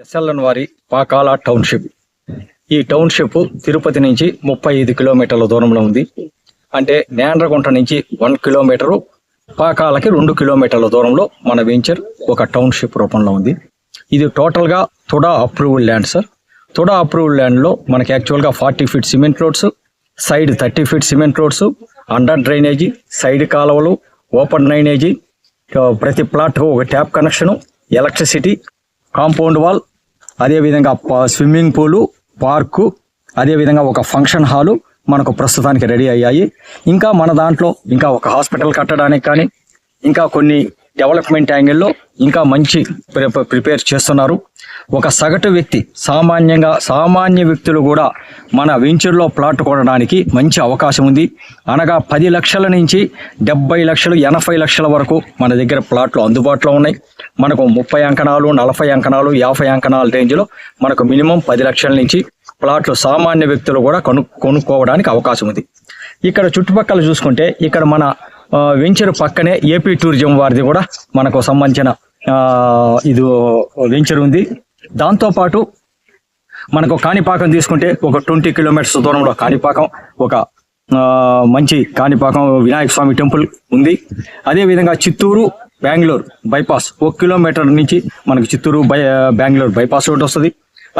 SLN వారి Pakala township. ఈ township Tirupati నుంచి 35 కిలోమీటర్ల దూరంలో ఉంది. అంటే నేండ్రగుంట నుంచి 1 కిలోమీటరు, పాకాలకి 2 కిలోమీటర్ల దూరంలో మన వెంచర్ ఒక టౌన్షిప్ రూపంలో ఉంది. ఇది టోటల్గా TUDA approved land sir. TUDA approved ల్యాండ్లో మనకి యాక్చువల్గా 40 feet cement roads, side 30 feet cement roads, under drainage, side కాలువలు, ఓపెన్ డ్రైనేజీ, ప్రతి ప్లాట్కు ఒక tap connection, electricity, compound wall, అదేవిధంగా స్విమ్మింగ్ పూలు, పార్కు, అదేవిధంగా ఒక ఫంక్షన్ హాలు మనకు ప్రస్తుతానికి రెడీ అయ్యాయి. ఇంకా మన దాంట్లో ఇంకా ఒక హాస్పిటల్ కట్టడానికి కానీ ఇంకా కొన్ని డెవలప్మెంట్ యాంగిల్లో ఇంకా మంచి ప్రిపేర్ చేస్తున్నారు. ఒక సగటు వ్యక్తి సామాన్య వ్యక్తులు కూడా మన వెంచర్లో ప్లాట్ కొనడానికి మంచి అవకాశం ఉంది. అనగా 10 లక్షల నుంచి 70 లక్షలు 80 లక్షల వరకు మన దగ్గర ప్లాట్లు అందుబాటులో ఉన్నాయి. మనకు 30 అంకణాలు, 40 అంకణాలు, 50 అంకణాల రేంజ్లో మనకు మినిమం 10 లక్షల నుంచి ప్లాట్లు సామాన్య వ్యక్తులు కూడా కొనుక్కోవడానికి అవకాశం ఉంది. ఇక్కడ చుట్టుపక్కల చూసుకుంటే ఇక్కడ మన వెంచర్ పక్కనే ఏపీ టూరిజం వారిది కూడా మనకు సంబంధించిన ఇది వెంచర్ ఉంది. దాంతోపాటు మనకు కాణిపాకం తీసుకుంటే ఒక 20 కిలోమీటర్స్ దూరంలో కాణిపాకం ఒక మంచి కాణిపాకం వినాయక స్వామి టెంపుల్ ఉంది. అదేవిధంగా చిత్తూరు బెంగళూరు బైపాస్ 1 కిలోమీటర్ నుంచి మనకు చిత్తూరు బెంగళూరు బైపాస్ రోడ్ వస్తుంది.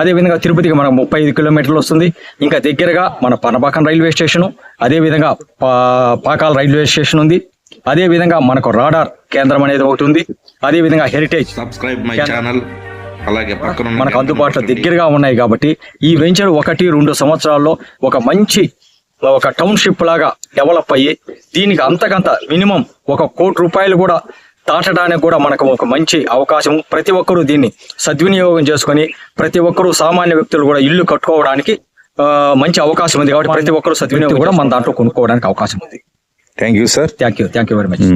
అదేవిధంగా తిరుపతికి మనకు 35 కిలోమీటర్లు వస్తుంది. ఇంకా దగ్గరగా మన పనబాకం రైల్వే స్టేషను, అదేవిధంగా పాకాల రైల్వే స్టేషన్ ఉంది. అదేవిధంగా మనకు రాడార్ కేంద్రం అనేది ఒకటి ఉంది. అదేవిధంగా హెరిటేజ్ మనకు అందుబాటులో దగ్గరగా ఉన్నాయి. కాబట్టి ఈ వెంచర్ 1-2 సంవత్సరాల్లో ఒక మంచి ఒక టౌన్షిప్ లాగా డెవలప్ అయ్యి దీనికి అంతకంత మినిమం 1 కోటి రూపాయలు కూడా దాటడానికి కూడా మనకు ఒక మంచి అవకాశం. ప్రతి ఒక్కరూ దీన్ని సద్వినియోగం చేసుకొని ప్రతి ఒక్కరూ సామాన్య వ్యక్తులు కూడా ఇల్లు కట్టుకోవడానికి మంచి అవకాశం ఉంది. కాబట్టి ప్రతి ఒక్కరూ సద్వినియోగం కూడా మన దాంట్లో కొనుక్కోవడానికి అవకాశం ఉంది. Thank you sir. Thank you very much.